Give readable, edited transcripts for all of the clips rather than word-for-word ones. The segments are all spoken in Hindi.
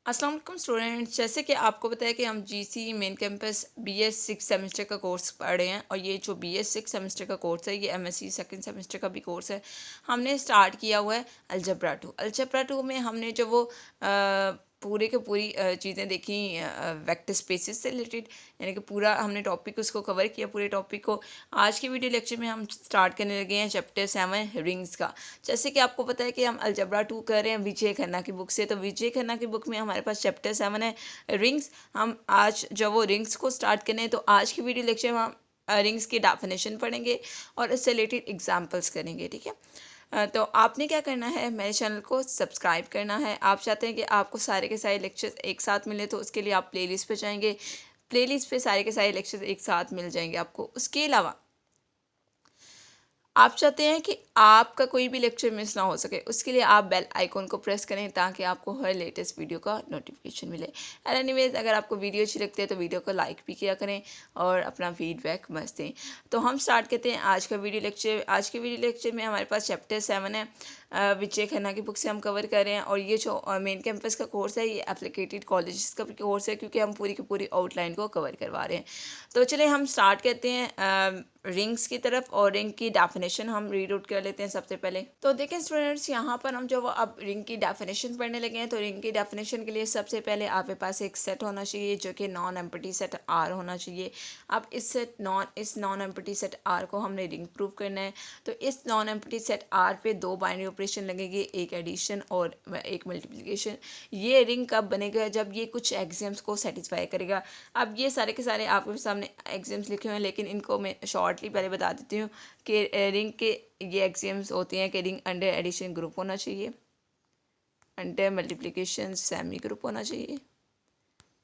अस्सलाम वालेकुम स्टूडेंट्स। जैसे कि आपको पता है कि हम GC main campus BS 6 semester का कोर्स पढ़ रहे हैं और ये जो बीएस 6 सेमेस्टर का कोर्स है ये एमएससी सेकंड सेमेस्टर का भी कोर्स है। हमने स्टार्ट किया हुआ है अलजब्रा टू में हमने जो वो पूरे के पूरी चीज़ें देखी वेक्टर स्पेसेस से रिलेटेड, यानी कि पूरा हमने टॉपिक उसको कवर किया पूरे टॉपिक को। आज के वीडियो लेक्चर में हम स्टार्ट करने लगे हैं चैप्टर 7 रिंग्स का। जैसे कि आपको पता है कि हम अलजब्रा 2 कर रहे हैं विजय खन्ना की बुक से, तो विजय खन्ना की बुक में हमारे पास चैप्टर 7 है रिंग्स। हम आज जब वो रिंग्स को स्टार्ट करने हैं तो आज की वीडियो लेक्चर में हम रिंग्स की डेफिनेशन पढ़ेंगे और इससे रिलेटेड एग्जाम्पल्स करेंगे। ठीक है, तो आपने क्या करना है, मेरे चैनल को सब्सक्राइब करना है। आप चाहते हैं कि आपको सारे के सारे लेक्चर्स एक साथ मिले तो उसके लिए आप प्लेलिस्ट पे जाएंगे, प्लेलिस्ट पे सारे के सारे लेक्चर्स एक साथ मिल जाएंगे आपको। उसके अलावा आप चाहते हैं कि आपका कोई भी लेक्चर मिस ना हो सके, उसके लिए आप बेल आइकॉन को प्रेस करें ताकि आपको हर लेटेस्ट वीडियो का नोटिफिकेशन मिले। एंड एनीवेज, अगर आपको वीडियो अच्छी लगती है तो वीडियो को लाइक भी किया करें और अपना फीडबैक मस्त दें। तो हम स्टार्ट करते हैं आज का वीडियो लेक्चर। आज के वीडियो लेक्चर में हमारे पास चैप्टर 7 है, विजय खन्ना की बुक से हम कवर कर रहे हैं। और ये जो मेन कैंपस का कोर्स है ये एप्लीकेटेड कॉलेजेस का भी कोर्स है, क्योंकि हम पूरी की पूरी आउटलाइन को कवर करवा रहे हैं। तो चलिए हम स्टार्ट करते हैं रिंग्स की तरफ और रिंग की डेफिनेशन हम रीड आउट कर लेते हैं सबसे पहले। तो देखें स्टूडेंट्स, यहाँ पर हम जो अब रिंग की डेफिनेशन पढ़ने लगे हैं, तो रिंग की डेफिनेशन के लिए सबसे पहले आपके पास एक सेट होना चाहिए जो कि नॉन एम्प्टी सेट आर होना चाहिए। अब इस नॉन एम्प्टी सेट आर को हमने रिंग प्रूव करना है। तो इस नॉन एम्प्टी सेट आर पे दो बाइनरी ऑपरेशन लगेंगे, एक एडिशन और एक मल्टीप्लिकेशन। ये रिंग कब बनेगा, जब ये कुछ एग्जाम्स को सेटिस्फाई करेगा। अब ये सारे के सारे आपके सामने एग्जाम्स लिखे हुए हैं, लेकिन इनको मैं शॉर्टली पहले बता देती हूँ कि रिंग के ये एक्सियम्स होते हैं कि रिंग अंडर एडिशन ग्रुप होना चाहिए, अंडर मल्टीप्लिकेशन सेमी ग्रुप होना चाहिए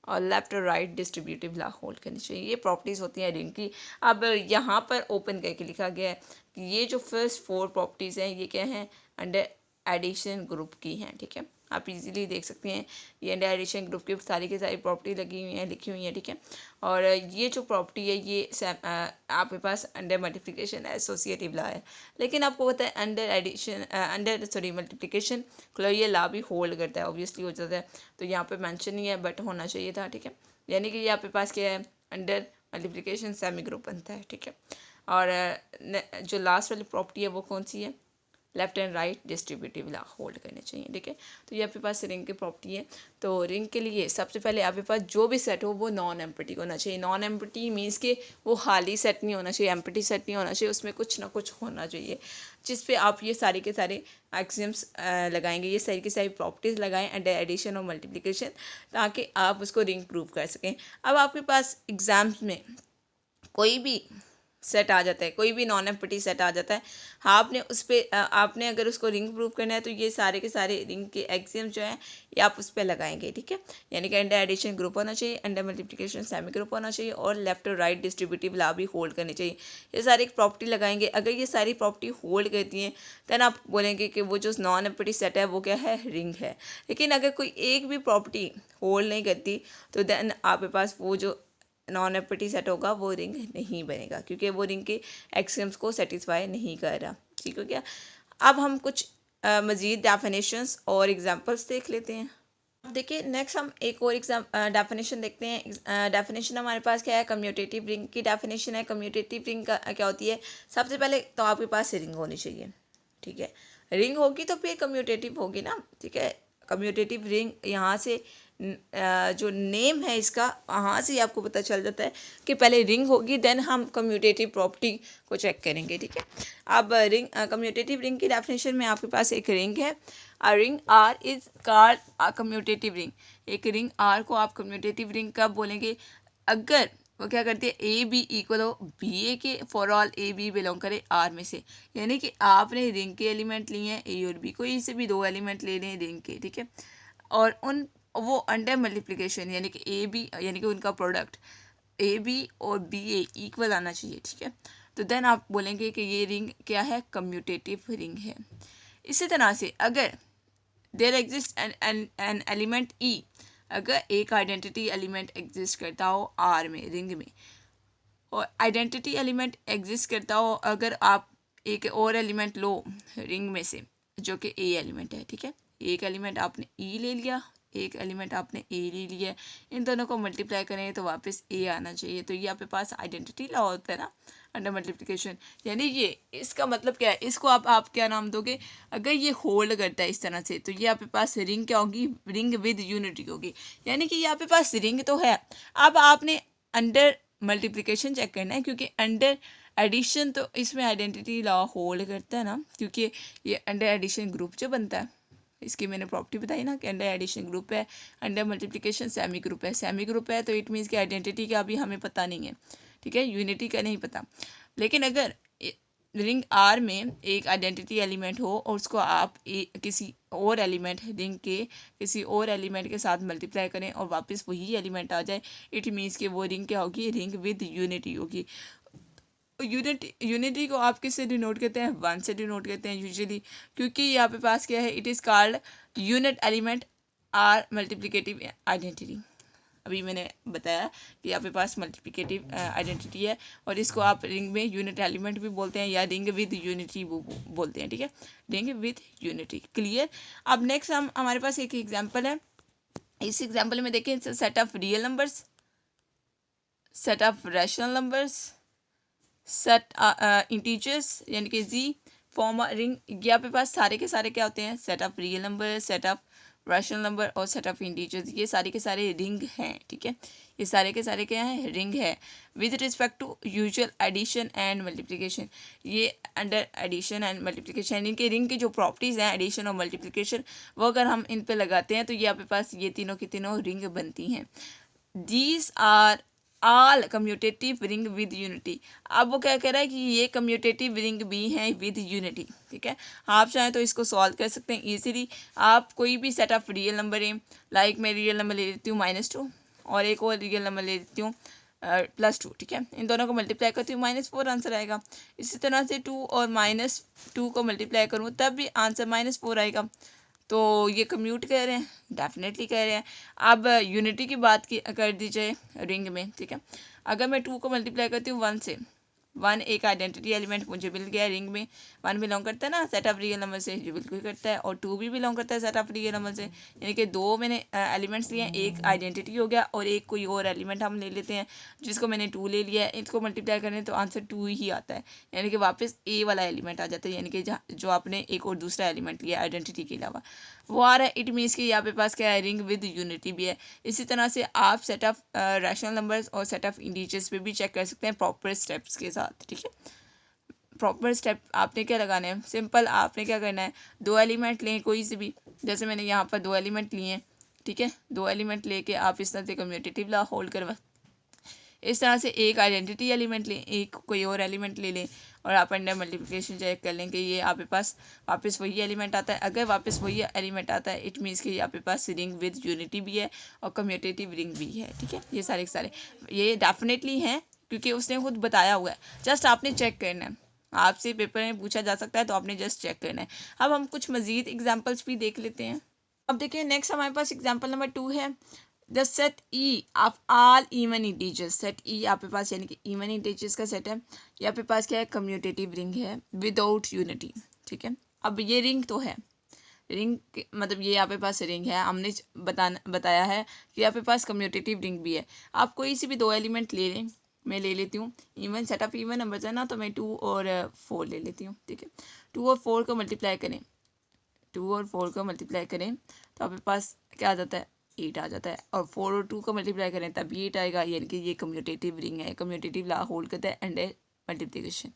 और लेफ्ट और राइट डिस्ट्रीब्यूटिव ब्लॉक होल्ड करनी चाहिए। ये प्रॉपर्टीज़ होती हैं रिंग की। अब यहाँ पर ओपन करके लिखा गया है कि ये जो फर्स्ट 4 प्रॉपर्टीज़ हैं ये क्या हैं, अंडर एडिशन ग्रुप की हैं। ठीक है, आप इजीली देख सकते हैं ये अंडर एडिशन ग्रुप की सारी की सारी प्रॉपर्टी लगी हुई हैं, लिखी हुई हैं। ठीक है, और ये जो प्रॉपर्टी है ये आपके पास अंडर मल्टीप्लिकेशन एसोसिएटिव लॉ है, लेकिन आपको पता है under addition multiplication closure law भी होल्ड करता है, ऑब्वियसली हो जाता है। तो यहाँ पे मेंशन नहीं है बट होना चाहिए था। ठीक है, यानी कि ये आपके पास क्या है, अंडर मल्टीप्लिकेशन सेमी ग्रुप बनता है। ठीक है, और जो लास्ट वाली प्रॉपर्टी है वो कौन सी है, left and right distributive law hold करने चाहिए। ठीक है, तो ये आपके पास रिंग की प्रॉपर्टी है। तो रिंग के लिए सबसे पहले आपके पास जो भी सेट हो वो नॉन एम्प्टी होना चाहिए। नॉन एम्प्टी मीन्स कि वो खाली सेट नहीं होना चाहिए, एम्प्टी सेट नहीं होना चाहिए, उसमें कुछ ना कुछ होना चाहिए जिस पे आप ये सारे के सारे एक्सियम्स लगाएंगे, ये सारी की सारी प्रॉपर्टीज़ लगाएं अंडर एडिशन और मल्टीप्लिकेशन, ताकि आप उसको रिंग प्रूव कर सकें। अब आपके पास एग्ज़ाम्स में कोई भी सेट आ जाता है, कोई भी नॉन एम्प्टी सेट आ जाता है, आपने उस पर आपने अगर उसको रिंग प्रूव करना है तो ये सारे के सारे रिंग के एक्सियम जो हैं ये आप उस पर लगाएंगे। ठीक है, यानी कि अंडर एडिशन ग्रुप होना चाहिए, अंडर मल्टीप्लिकेशन सेमी ग्रुप होना चाहिए और लेफ्ट और राइट डिस्ट्रीब्यूटिव लॉ भी होल्ड करनी चाहिए। ये सारी एक प्रॉपर्टी लगाएंगे। अगर ये सारी प्रॉपर्टी होल्ड करती हैं दैन आप बोलेंगे कि वो जो नॉन एम्प्टी सेट है वो क्या है, रिंग है। लेकिन अगर कोई एक भी प्रॉपर्टी होल्ड नहीं करती तो दैन आपके पास वो जो नॉन एम्प्टी सेट होगा वो रिंग नहीं बनेगा, क्योंकि वो रिंग के एक्सियम्स को सेटिस्फाई नहीं कर रहा। ठीक हो गया। अब हम कुछ मज़ीद डेफिनेशंस और एग्जांपल्स देख लेते हैं। अब देखिए नेक्स्ट हम एक और डेफिनेशन देखते हैं। डेफिनेशन हमारे पास क्या है, कम्यूटेटिव रिंग की डेफिनेशन है। कम्यूटेटिव रिंग का क्या होती है, सबसे पहले तो आपके पास रिंग होनी चाहिए। ठीक है, रिंग होगी तो फिर कम्यूटेटिव होगी ना। ठीक है, कम्यूटेटिव रिंग यहाँ से जो नेम है इसका वहाँ से आपको पता चल जाता है कि पहले रिंग होगी देन हम कम्यूटेटिव प्रॉपर्टी को चेक करेंगे। ठीक है, अब रिंग कम्यूटेटिव रिंग की डेफिनेशन में आपके पास एक रिंग है, a ring R is called a commutative ring. एक रिंग आर को आप कम्यूटेटिव रिंग कब बोलेंगे, अगर वो क्या करती है, ए बी इक्वल हो बी ए के, for all A B belong करे आर में से। यानी कि आपने रिंग के एलिमेंट लिए हैं ए और बी, कोई से भी दो एलिमेंट ले लें रिंग के। ठीक है, और उन वो अंडर मल्टीप्लिकेशन यानी कि ए बी यानी कि उनका प्रोडक्ट ए बी और बी ए इक्वल आना चाहिए। ठीक है, तो देन आप बोलेंगे कि ये रिंग क्या है, कम्यूटेटिव रिंग है। इसी तरह से अगर देयर एग्जिस्ट एन एलिमेंट ई, अगर एक आइडेंटिटी एलिमेंट एग्जिस्ट करता हो आर में, रिंग में, और आइडेंटिटी एलिमेंट एग्जिस्ट करता हो अगर आप एक और एलिमेंट लो रिंग में से जो कि ए एलिमेंट है। ठीक है, एक एलिमेंट आपने ई ले लिया एक एलिमेंट आपने ए ले लिया है, इन दोनों को मल्टीप्लाई करें तो वापस ए आना चाहिए। तो ये आपके पास आइडेंटिटी लॉ होता है ना, अंडर मल्टीप्लिकेशन। यानी ये इसका मतलब क्या है, इसको आप क्या नाम दोगे, अगर ये होल्ड करता है इस तरह से तो ये आपके पास रिंग क्या होगी, रिंग विद यूनिटी होगी। यानी कि ये आपके पास रिंग तो है। अब आपने अंडर मल्टीप्लिकेशन चेक करना है, क्योंकि अंडर एडिशन तो इसमें आइडेंटिटी लॉ होल्ड करता है ना, क्योंकि ये अंडर एडिशन ग्रुप जो बनता है, इसकी मैंने प्रॉपर्टी बताई ना कि अंडर एडिशन ग्रुप है, अंडर मल्टीप्लिकेशन सेमी ग्रुप है। सेमी ग्रुप है तो इट मीन्स कि आइडेंटिटी का अभी हमें पता नहीं है, ठीक है, यूनिटी का नहीं पता। लेकिन अगर रिंग आर में एक आइडेंटिटी एलिमेंट हो और उसको आप किसी और एलिमेंट रिंग के किसी और एलिमेंट के साथ मल्टीप्लाई करें और वापस वही एलिमेंट आ जाए, इट मीन्स कि वो रिंग क्या होगी, रिंग विद यूनिटी होगी। यूनिटी को आप किससे डिनोट करते हैं, 1 से डिनोट करते हैं यूजुअली, क्योंकि यहाँ पे पास क्या है, it is called unit element or multiplicative identity. अभी मैंने बताया कि यहाँ पे पास मल्टीप्लिकेटिव आइडेंटिटी है और इसको आप रिंग में यूनिट एलिमेंट भी बोलते हैं या रिंग विद यूनिटी बोलते हैं, ठीक है, रिंग विद यूनिटी। क्लियर। अब नेक्स्ट हमारे पास एक एग्जांपल है। इस एग्जांपल में देखें, set of real numbers, set of rational numbers, set integers यानी कि जी फॉर्म रिंग। यहाँ पे पास सारे के सारे क्या होते हैं, set of real number, set of rational number और सेट ऑफ इंटीजर्स, ये सारे के सारे रिंग हैं, ठीक है, ये सारे के सारे क्या हैं, रिंग है। With respect to usual addition and multiplication, ये अंडर एडिशन एंड मल्टीप्लिकेशन इनके रिंग की जो प्रॉपर्टीज़ हैं एडिशन और मल्टीप्लिकेशन, वो अगर हम इन पे लगाते हैं तो ये आपके पास ये तीनों की तीनों रिंग बनती हैं। These are all commutative ring with unity. अब वो क्या कह रहा है कि ये कम्यूटेटिव रिंग भी हैं विद यूनिटी, ठीक है। आप चाहें तो इसको सॉल्व कर सकते हैं इजीली। आप कोई भी सेट ऑफ रियल नंबर है, लाइक मैं रियल नंबर ले लेती हूँ -2 और एक और रियल नंबर ले लेती हूँ +2, ठीक है, इन दोनों को मल्टीप्लाई करती हूँ -4 आंसर आएगा। इसी तरह से 2 और -2 को मल्टीप्लाई करूँ तब भी आंसर -4 आएगा। तो ये कम्यूट कह रहे हैं, डेफिनेटली कह रहे हैं। अब यूनिटी की बात की कर दीजिए रिंग में, ठीक है। अगर मैं 2 को मल्टीप्लाई करती हूँ 1 से, 1 एक आइडेंटिटी एलिमेंट मुझे मिल गया रिंग में। 1 बिलोंग करता है ना सेट ऑफ रियल नंबर से, जो बिल्कुल करता है, और 2 भी बिलोंग करता है सेट ऑफ रियल नंबर से। यानी कि 2 मैंने एलिमेंट्स लिए हैं, एक आइडेंटिटी हो गया और एक कोई और एलिमेंट हम ले लेते हैं जिसको मैंने 2 ले लिया है। इसको मल्टीप्लाई करें तो आंसर 2 ही आता है, यानी कि वापस ए वाला एलिमेंट आ जाता है, यानी कि जो आपने एक और दूसरा एलिमेंट लिया आइडेंटिटी के अलावा वो आ रहा है। इट मीन्स कि यहाँ पे पास क्या है, रिंग विद यूनिटी भी है। इसी तरह से आप सेट ऑफ रैशनल नंबर्स और सेट ऑफ इंटीजर्स पे भी चेक कर सकते हैं प्रॉपर स्टेप्स के साथ, ठीक है। प्रॉपर स्टेप आपने क्या लगाना है, सिंपल आपने क्या करना है, 2 एलिमेंट लें कोई से भी, जैसे मैंने यहाँ पर 2 एलिमेंट लिए हैं, ठीक है। 2 एलिमेंट लेके आप इस तरह से कम्यूटेटिव लॉ होल्ड करवा, इस तरह से एक आइडेंटिटी एलिमेंट लें, एक कोई और एलिमेंट ले लें और आप अंडर मल्टीप्लिकेशन चेक कर लें कि ये आपके पास वापस वही एलिमेंट आता है। अगर वापस वही एलिमेंट आता है इट मीन्स कि आपके पास रिंग विद यूनिटी भी है और कम्यूटेटिव रिंग भी है, ठीक है। ये सारे के सारे ये डेफिनेटली हैं क्योंकि उसने खुद बताया हुआ है, जस्ट आपने चेक करना है। आपसे पेपर में पूछा जा सकता है तो आपने जस्ट चेक करना है। अब हम कुछ मज़ीद एग्जाम्पल्स भी देख लेते हैं। अब देखिए नेक्स्ट हमारे पास एग्जाम्पल नंबर 2 है, the set E of all even integers. Set ई आपके पास यानी कि इवन इंटीजर्स का सेट है। ये आपके पास क्या है, कम्यूटेटिव रिंग है विदाउट यूनिटी, ठीक है। अब ये रिंग तो है, रिंग मतलब ये आपके पास रिंग है, हमने बताया है कि आपके पास कम्यूटेटिव रिंग भी है। आप कोई सी भी 2 एलिमेंट ले लें, मैं ले लेती हूँ even set of even number है ना, तो मैं 2 और 4 ले लेती हूँ, ठीक है। 2 और 4 को मल्टीप्लाई करें, 2 और 4 को मल्टीप्लाई करें तो आपके पास क्या आ जाता है, 8 आ जाता है। और 4 और 2 को मल्टीप्लाई करें तब 8 आएगा, यानी कि ये कम्यूटेटिव रिंग है, कम्यूटेटिव लॉ होल्ड करता है अंडर मल्टीप्लिकेशन।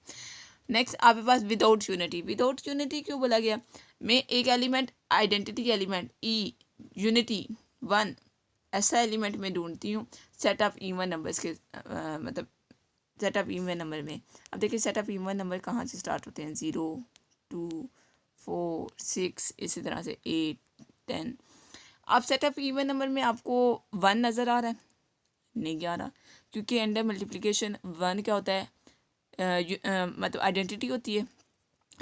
नेक्स्ट आपके पास विदाउट यूनिटी। विदाउट यूनिटी क्यों बोला गया, मैं एक एलिमेंट आइडेंटिटी एलिमेंट ई यूनिटी 1 ऐसा एलिमेंट में ढूंढती हूँ सेट ऑफ इवन नंबर्स के मतलब सेट ऑफ इवन नंबर में। अब देखिए सेट ऑफ इवन नंबर कहाँ से स्टार्ट होते हैं, 0 2 4 6 इसी तरह से 8 10। अब सेट ऑफ इवन नंबर में आपको 1 नज़र आ रहा है, नहीं आ रहा, क्योंकि अंडर मल्टीप्लिकेशन 1 क्या होता है, मतलब आइडेंटिटी होती है,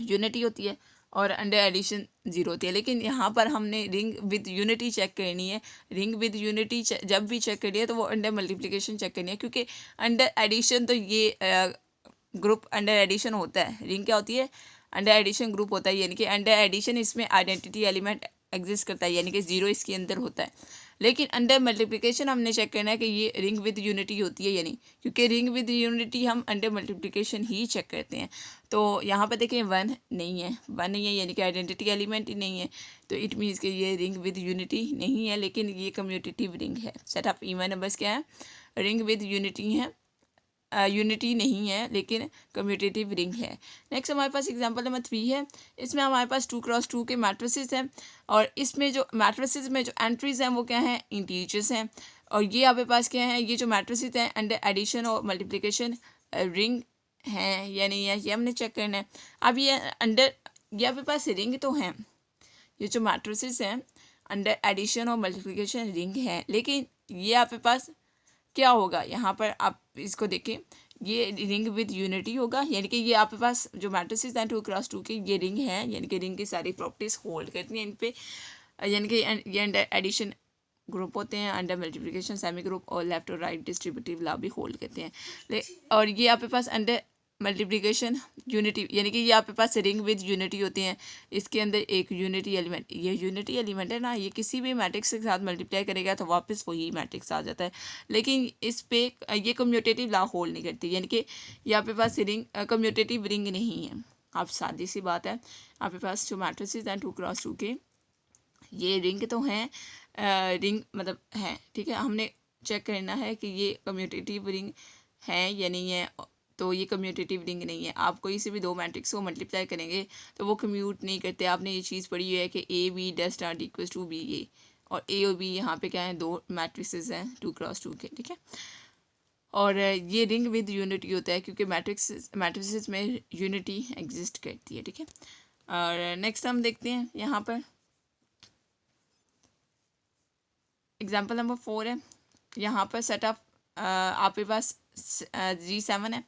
यूनिटी होती है, और अंडर एडिशन 0 होती है। लेकिन यहाँ पर हमने रिंग विद यूनिटी चेक करनी है। रिंग विद यूनिटी जब भी चेक करिए तो वो अंडर मल्टीप्लिकेशन चेक करनी है, क्योंकि अंडर एडिशन तो ये ग्रुप अंडर एडिशन होता है। रिंग क्या होती है, अंडर एडिशन ग्रुप होता है, यानी कि अंडर एडिशन इसमें आइडेंटिटी एलिमेंट एग्जिस्ट करता है, यानी कि 0 इसके अंदर होता है। लेकिन अंडर मल्टीप्लिकेशन हमने चेक करना है कि ये रिंग विद यूनिटी होती है या नहीं, क्योंकि रिंग विद यूनिटी हम अंडर मल्टीप्लिकेशन ही चेक करते हैं। तो यहाँ पर देखें 1 नहीं है, 1 नहीं है यानी कि आइडेंटिटी एलिमेंट ही नहीं है, तो इट मीन्स कि ये रिंग विद यूनिटी नहीं है, लेकिन ये कम्यूटेटिव रिंग है। सेट ऑफ इवन नंबर्स क्या है, रिंग विद यूनिटी है, यूनिटी नहीं है लेकिन कम्यूटेटिव रिंग है। नेक्स्ट हमारे पास एग्जांपल नंबर 3 है। इसमें हमारे पास 2x2 के मैट्रिसेस हैं और इसमें जो मैट्रिसेस में जो एंट्रीज हैं वो क्या हैं, इंटीजर्स हैं। और ये आपके पास क्या है, ये जो मैट्रिसेस हैं अंडर एडिशन और मल्टीप्लिकेशन रिंग हैं या नहीं है, ये हमने चेक करना है। अब ये अंडर, ये आपके पास रिंग तो हैं, ये जो मैट्रिसेस हैं अंडर एडिशन और मल्टीप्लिकेशन रिंग है, लेकिन ये आपके पास क्या होगा, यहाँ पर आप इसको देखें, ये रिंग विद यूनिटी होगा, यानी कि ये आपके पास जो मैट्रिसेस हैं 2x2 के ये रिंग है, यानी कि रिंग की सारी प्रॉपर्टीज होल्ड करती हैं इन पे, यानी कि ये अंडर एडिशन ग्रुप होते हैं, अंडर मल्टीप्लिकेशन सेमी ग्रुप और लेफ्ट और राइट डिस्ट्रीब्यूटिव लॉ भी होल्ड करते हैं। और ये आपके पास अंडर मल्टीप्लिकेशन यूनिटी, यानी कि ये आपके पास रिंग विद यूनिटी होती हैं, इसके अंदर एक यूनिटी एलिमेंट, ये यूनिटी एलिमेंट है ना, ये किसी भी मैट्रिक्स के साथ मल्टीप्लाई करेगा तो वापस वही मैट्रिक्स आ जाता है, लेकिन इस पे ये कम्यूटेटिव लॉ होल्ड नहीं करती, यानी कि ये आपके पास रिंग कम्यूटेटिव रिंग नहीं है। आप सादी सी बात है, आपके पास जो मैट्रिसेस हैं 2x2 के ये रिंग तो हैं, रिंग मतलब हैं, ठीक है, हमने चेक करना है कि ये कम्यूटेटिव रिंग है या नहीं है, तो ये कम्यूटेटिव रिंग नहीं है। आप कोई से भी दो मैट्रिक्स को मल्टीप्लाई करेंगे तो वो कम्यूट नहीं करते। आपने ये चीज़ पढ़ी है कि A B does not equals to B A, और ए और बी यहाँ पे क्या है, दो मैट्रिक्सेस हैं 2x2 के, ठीक है। और ये रिंग विद यूनिटी होता है क्योंकि मैट्रिक्सेस में यूनिटी एग्जिस्ट करती है, ठीक है। और नेक्स्ट हम देखते हैं यहाँ पर एग्जाम्पल नंबर 4 है। यहाँ पर सेट ऑफ आपके पास G7 है,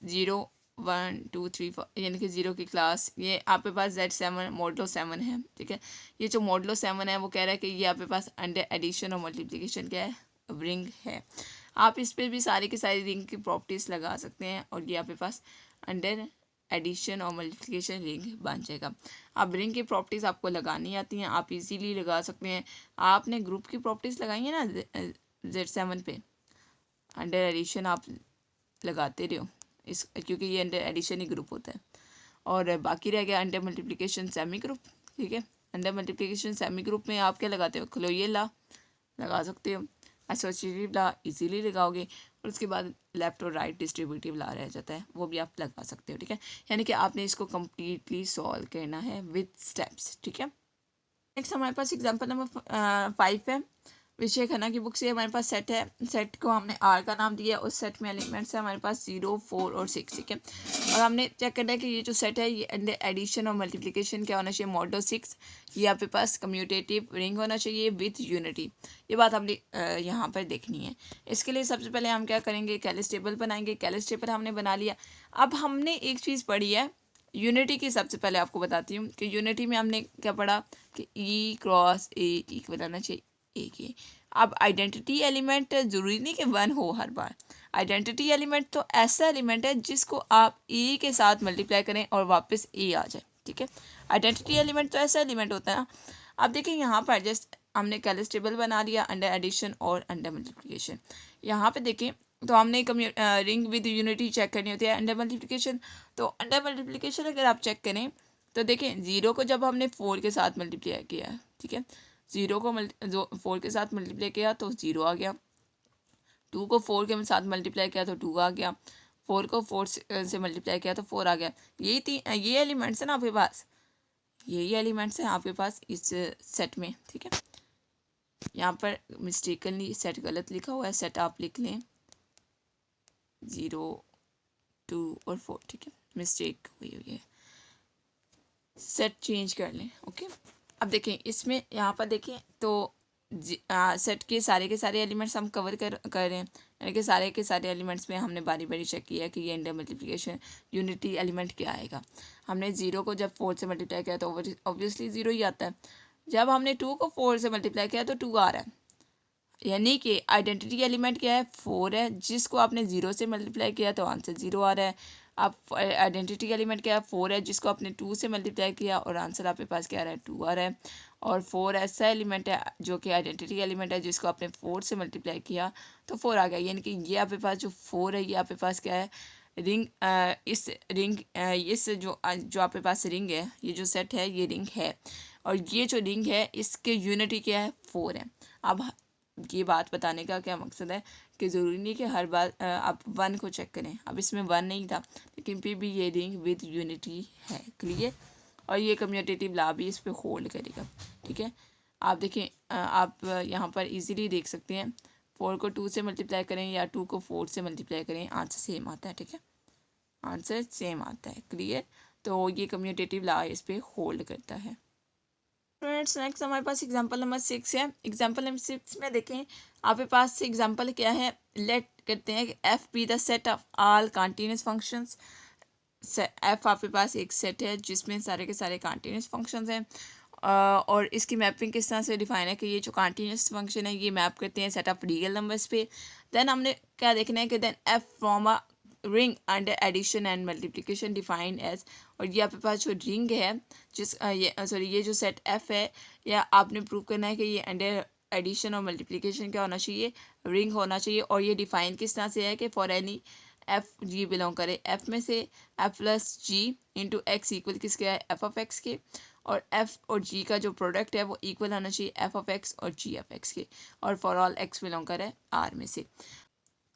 0 1 2 3 4, यानी कि 0 की क्लास, ये आपके पास Z7 मॉडलो 7 है, ठीक है। ये जो मॉडलो 7 है वो कह रहा है कि ये आपके पास अंडर एडिशन और मल्टीप्लिकेशन क्या है, रिंग है। आप इस पर भी सारी की सारी रिंग की प्रॉपर्टीज़ लगा सकते हैं और ये आपके पास अंडर एडिशन और मल्टीप्लिकेशन रिंग बन जाएगा। अब रिंग की प्रॉपर्टीज़ आपको लगानी आती हैं, आप इजीली लगा सकते हैं। आपने ग्रुप की प्रॉपर्टीज़ लगाई है ना Z7 पे, अंडर एडिशन आप लगाते रहो इस, क्योंकि ये अंडर एडिशन ही ग्रुप होता है। और बाकी रह गया अंडर मल्टीप्लिकेशन सेमी ग्रुप, ठीक है। अंडर मल्टीप्लिकेशन सेमी ग्रुप में आप क्या लगाते हो, क्लोजर लॉ लगा सकते हो, एसोसिएटिव लॉ इजीली लगाओगे, और उसके बाद लेफ्ट और राइट डिस्ट्रीब्यूटिव लॉ रह जाता है, वो भी आप लगा सकते हो, ठीक है। यानी कि आपने इसको कम्प्लीटली सॉल्व करना है विद स्टेप्स, ठीक है। नेक्स्ट हमारे पास एग्जाम्पल नंबर 5 है। विजय खन्ना की बुक से हमारे पास सेट है, सेट को हमने आर का नाम दिया, उस सेट में एलिमेंट्स है हमारे पास 0 4 और 6, ठीक है। और हमने चेक करना है कि ये जो सेट है ये अंडर एडिशन और मल्टीप्लिकेशन क्या होना चाहिए, मॉडलो 6, ये आपके पास कम्यूटेटिव रिंग होना चाहिए विथ यूनिटी। ये बात हमने यहाँ पर देखनी है। इसके लिए सबसे पहले हम क्या करेंगे, कैलिस टेबल बनाएंगे। कैलिस टेबल हमने बना लिया। अब हमने एक चीज़ पढ़ी है यूनिटी की, सबसे पहले आपको बताती हूँ कि यूनिटी में हमने क्या पढ़ा कि ई क्रॉस ए इक्वल आना चाहिए ए के। अब आइडेंटिटी एलिमेंट ज़रूरी नहीं कि 1 हो हर बार। आइडेंटिटी एलिमेंट तो ऐसा एलिमेंट है जिसको आप ए के साथ मल्टीप्लाई करें और वापस ए आ जाए, ठीक है। आइडेंटिटी एलिमेंट तो ऐसा एलिमेंट होता है ना। अब देखिए यहाँ पर जस्ट हमने कैलिस टेबल बना लिया अंडर एडिशन और अंडर मल्टीप्लिकेशन। यहाँ पे देखें तो हमने रिंग विद यूनिटी चेक करनी होती है अंडर मल्टीप्लिकेशन। तो अंडर मल्टीप्लिकेशन अगर आप चेक करें तो देखें 0 को जब हमने 4 के साथ मल्टीप्लाई किया, ठीक है, 0 को 4 के साथ मल्टीप्लाई किया तो 0 आ गया, 2 को 4 के साथ मल्टीप्लाई किया तो 2 आ गया, 4 को 4 से मल्टीप्लाई किया तो 4 आ गया। ये एलिमेंट्स हैं ना आपके पास, यही एलिमेंट्स हैं आपके पास इस सेट में, ठीक है। यहाँ पर मिस्टेकनली सेट गलत लिखा हुआ है, सेट आप लिख लें 0 2 और 4, ठीक है, मिस्टेक हुई है, सेट चेंज कर लें, ओके। अब देखें इसमें यहाँ पर देखें तो सेट के सारे एलिमेंट्स हम कवर कर रहे हैं, यानी कि सारे के सारे एलिमेंट्स में हमने बारी बारी चेक किया है कि ये अंडर मल्टीप्लिकेशन यूनिटी एलिमेंट क्या आएगा। हमने 0 को जब 4 से मल्टीप्लाई किया तो ऑब्वियसली 0 ही आता है। जब हमने 2 को 4 से मल्टीप्लाई किया तो 2 आ रहा है, यानी कि आइडेंटिटी एलिमेंट क्या है, 4 है, जिसको आपने 0 से मल्टीप्लाई किया तो आंसर 0 आ रहा है। आप आइडेंटिटी एलिमेंट क्या है, 4 है, जिसको आपने 2 से मल्टीप्लाई किया और आंसर आपके पास क्या आ रहा है, 2 आ रहा है। और 4 ऐसा एलिमेंट है जो कि आइडेंटिटी एलिमेंट है, जिसको आपने 4 से मल्टीप्लाई किया तो 4 आ गया। यानी कि ये आपके पास जो 4 है ये आपके पास क्या है, रिंग। इस जो आपके पास रिंग है, ये जो सेट है ये रिंग है, और ये जो रिंग है इसके यूनिटी क्या है, 4 है। अब ये बात बताने का क्या मकसद है कि ज़रूरी नहीं कि हर बार आप 1 को चेक करें। अब इसमें 1 नहीं था, लेकिन फिर भी ये रिंग विद यूनिटी है, क्लियर। और ये कम्यूटेटिव लॉ भी इस पर होल्ड करेगा, ठीक है। आप देखें, आप यहाँ पर इजीली देख सकते हैं, 4 को 2 से मल्टीप्लाई करें या 2 को 4 से मल्टीप्लाई करें, आंसर सेम आता है, ठीक है, आंसर सेम आता है, क्लियर। तो ये कम्यूटेटिव लॉ इस पर होल्ड करता है। फ्रेंड्स नेक्स्ट हमारे पास एग्जांपल नंबर 6 है। एग्जांपल नंबर 6 में देखें आपके पास एग्जांपल क्या है, लेट करते हैं कि F be the set of all continuous functions. F आपके पास एक सेट है जिसमें सारे के सारे कंटीन्यूअस फंक्शंस हैं, और इसकी मैपिंग किस तरह से डिफाइन है कि ये जो कंटीन्यूअस फंक्शन है ये मैप करते हैं सेट ऑफ रियल नंबर्स पे। देन हमने क्या देखना है कि then F from a ring under addition and multiplication defined as. और ये आपके पास जो रिंग है ये जो सेट एफ है, या आपने प्रूव करना है कि ये अंडर एडिशन और मल्टीप्लिकेशन क्या होना चाहिए, रिंग होना चाहिए। और ये डिफाइन किस तरह से है कि for any F G belong करे, एफ में से एफ प्लस जी इंटू एक्स इक्वल किसके है, एफ ऑफ एक्स के। और एफ और जी का जो प्रोडक्ट है वो इक्वल होना चाहिए एफ ऑफ एक्स और जी ऑफ एक्स के, और फॉर ऑल एक्स बिलोंग करे आर में से।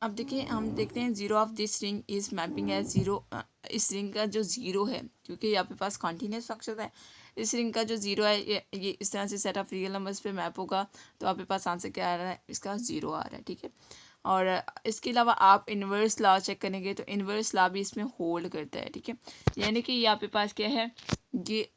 अब देखिए हम देखते हैं zero of this ring is mapping है जीरो। इस रिंग का जो ज़ीरो है, क्योंकि यहाँ पे पास कॉन्टीन्यूस फंक्शन है, इस रिंग का जो ज़ीरो है ये इस तरह से सेट ऑफ रियल नंबर्स पे मैप होगा, तो आपके पास आंसर क्या आ रहा है, इसका ज़ीरो आ रहा है, ठीक है। और इसके अलावा आप इन्वर्स लॉ चेक करेंगे तो इन्वर्स लॉ भी इसमें होल्ड करता है, ठीक है। यानी कि ये आपके पास क्या है, ये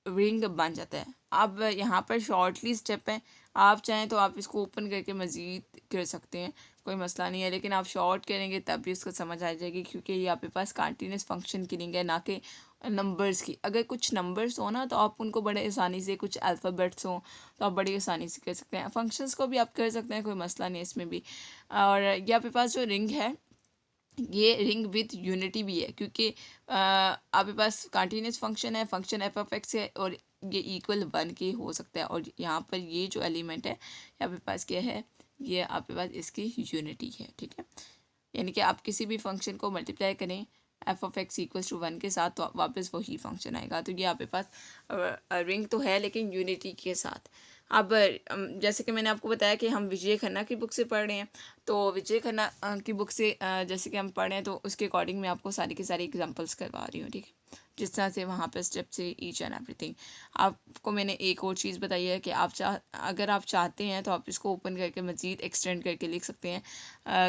रिंग बन जाता है। अब यहाँ पर शॉर्टली स्टेप है, आप चाहें तो आप इसको ओपन करके मज़ीद कर सकते हैं, कोई मसला नहीं है, लेकिन आप शॉर्ट करेंगे तब भी उसको समझ आ जाएगी, क्योंकि ये आपके पास कंटीन्यूअस फंक्शन की रिंग है, ना कि नंबर्स की। अगर कुछ नंबर्स हो ना तो आप उनको बड़े आसानी से, कुछ अल्फ़ाबेट्स हों तो आप बड़ी आसानी से कर सकते हैं, फंक्शंस को भी आप कर सकते हैं, कोई मसला नहीं है इसमें भी। और ये आपके पास जो रिंग है ये रिंग विथ यूनिटी भी है, क्योंकि आपके पास कंटीन्यूअस फंक्शन है, फंक्शन एफ ऑफ एक्स है, और ये इक्वल 1 के हो सकता है। और यहाँ पर ये जो एलिमेंट है आपके पास क्या है, ये आपके पास इसकी यूनिटी है, ठीक है। यानी कि आप किसी भी फंक्शन को मल्टीप्लाई करें F of x equals to 1 के साथ तो वापस वही फंक्शन आएगा। तो ये आपके पास रिंग तो है लेकिन यूनिटी के साथ। अब जैसे कि मैंने आपको बताया कि हम विजय खन्ना की बुक से पढ़ रहे हैं, तो विजय खन्ना की बुक से जैसे कि हम पढ़ रहे हैं तो उसके अकॉर्डिंग मैं आपको सारी की सारी एग्जांपल्स करवा रही हूँ, ठीक है, जिस तरह से वहाँ पे स्टेप से ईच एंड एवरीथिंग। आपको मैंने एक और चीज़ बताई है कि अगर आप चाहते हैं तो आप इसको ओपन करके मज़ीद एक्सटेंड करके लिख सकते हैं,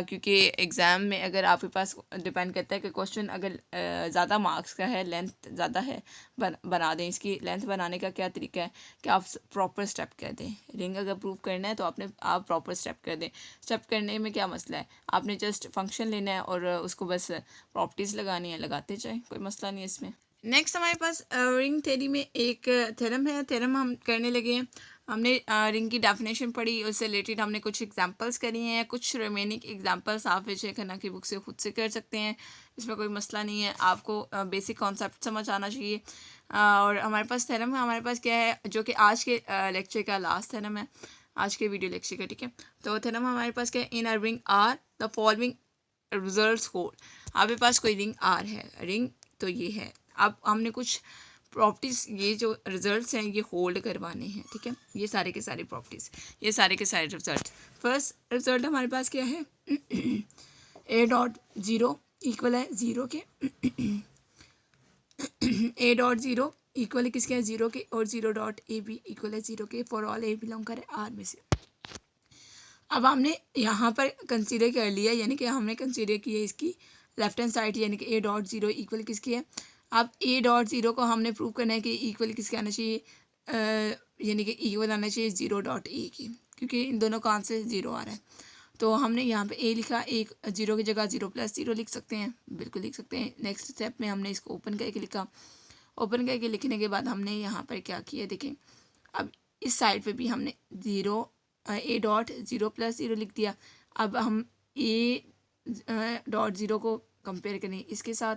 क्योंकि एग्ज़ाम में अगर आपके पास डिपेंड करता है कि क्वेश्चन अगर ज़्यादा मार्क्स का है, लेंथ ज़्यादा है, बना दें। इसकी लेंथ बनाने का क्या तरीका है कि आप प्रॉपर स्टेप कर दें। रिंग अगर प्रूव करना है तो आप प्रॉपर स्टेप कर दें। स्टेप करने में क्या मसला है, आपने जस्ट फंक्शन लेना है और उसको बस प्रॉपर्टीज़ लगानी है, लगाते जाएँ, कोई मसला नहीं है इसमें। नेक्स्ट हमारे पास रिंग थ्योरी में एक थ्योरम है, थ्योरम हम करने लगे हैं। हमने रिंग की डेफिनेशन पढ़ी, उससे रिलेटेड हमने कुछ एग्जांपल्स करी हैं, कुछ रिमेनिंग एग्जांपल्स आप विजय खन्ना की बुक से खुद से कर सकते हैं, इसमें कोई मसला नहीं है। आपको बेसिक कॉन्सेप्ट समझ आना चाहिए। और हमारे पास थ्योरम है, हमारे पास क्या है, जो कि आज के लेक्चर का लास्ट थ्योरम है, आज के वीडियो लेक्चर का, ठीक है। तो थ्योरम हमारे पास क्या है, in a ring are the following results hold. आपके पास कोई रिंग आर है, रिंग तो ये है, अब हमने कुछ प्रॉपर्टीज़, ये जो रिजल्ट्स हैं ये होल्ड करवाने हैं, ठीक है। ये सारे के सारे प्रॉपर्टीज़, ये सारे के सारे रिजल्ट। फर्स्ट रिजल्ट हमारे पास क्या है, ए डॉट ज़ीरो इक्वल है ज़ीरो के, ए डॉट ज़ीरो इक्वल है किसके है, ज़ीरो के, और zero dot A B equal है ज़ीरो के फॉर ऑल ए बिलोंग करे आर में से। अब हमने यहाँ पर कंसीडर कर लिया, यानी कि हमने कंसीडर किया इसकी लेफ्ट हैंड साइड, यानी कि ए डॉट ज़ीरो इक्वल किसकी है। अब ए डॉट ज़ीरो को हमने प्रूव करना है कि इक्वल किसके आना चाहिए, यानी कि इक्वल आना चाहिए ज़ीरो डॉट ए की, क्योंकि इन दोनों का आंसर ज़ीरो आ रहा है। तो हमने यहाँ पे ए लिखा, एक ज़ीरो की जगह ज़ीरो प्लस ज़ीरो लिख सकते हैं, बिल्कुल लिख सकते हैं। नेक्स्ट स्टेप में हमने इसको ओपन करके लिखा, ओपन करके लिखने के बाद हमने यहाँ पर क्या किया देखें, अब इस साइड पे भी हमने ज़ीरो ए डॉट ज़ीरो प्लस ज़ीरो लिख दिया। अब हम ए डॉट ज़ीरो को कंपेयर करें इसके साथ,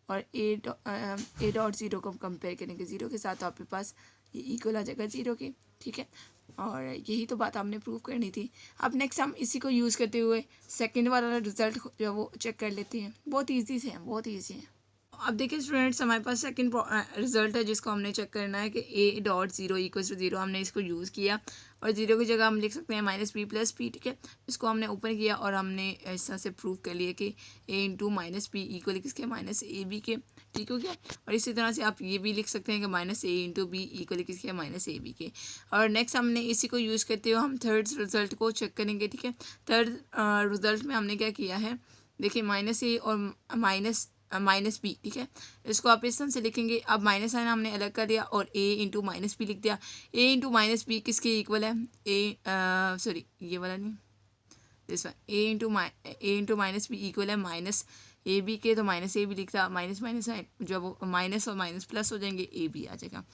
और ए डॉट ज़ीरो को कंपेयर करेंगे ज़ीरो के साथ, तो आपके पास ये इक्वल आ जाएगा ज़ीरो के। ठीक है, और यही तो बात आपने प्रूव करनी थी। अब नेक्स्ट हम इसी को यूज़ करते हुए सेकंड वाला रिजल्ट जो है वो चेक कर लेते हैं। बहुत ईजी से हैं, बहुत ईजी है। अब देखिए स्टूडेंट्स, हमारे पास सेकंड रिजल्ट है जिसको हमने चेक करना है कि a dot zero equals to zero. हमने इसको यूज़ किया और ज़ीरो की जगह हम लिख सकते हैं माइनस पी प्लस पी। ठीक है, इसको हमने ओपन किया और हमने इस तरह से प्रूव कर लिया कि a into minus P equal किसके, माइनस ए बी के। ठीक हो गया। और इसी तरह से आप ये भी लिख सकते हैं कि माइनस ए इंटू बी इक्वल किसके, माइनस ए बी के। और नेक्स्ट हमने इसी को यूज़ करते हुए हम थर्ड रिजल्ट को चेक करेंगे। ठीक है, थर्ड रिजल्ट में हमने क्या किया है, देखिए माइनस ए और माइनस बी। ठीक है, इसको आप इस तरह से लिखेंगे। अब माइनस साइन हमने अलग कर दिया और a इंटू माइनस बी लिख दिया। a इंटू माइनस बी किसके इक्वल है, सॉरी ये वाला नहीं, this one, a into minus B equal है माइनस ए बी के। तो माइनस ए बी लिखता, माइनस माइनस साइन जब माइनस और माइनस प्लस हो जाएंगे ए बी आ जाएगा।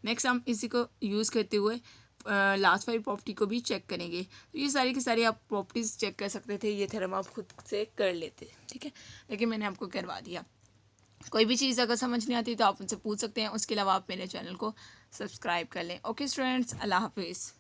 नेक्स्ट हम इसी को यूज़ करते हुए लास्ट वाली प्रॉपर्टी को भी चेक करेंगे। तो ये सारी की सारी आप प्रॉपर्टीज़ चेक कर सकते थे, ये थ्योरम आप खुद से कर लेते। ठीक है, लेकिन मैंने आपको करवा दिया। कोई भी चीज़ अगर समझ नहीं आती तो आप उनसे पूछ सकते हैं। उसके अलावा आप मेरे चैनल को सब्सक्राइब कर लें। ओके स्टूडेंट्स, अल्लाह हाफिज़।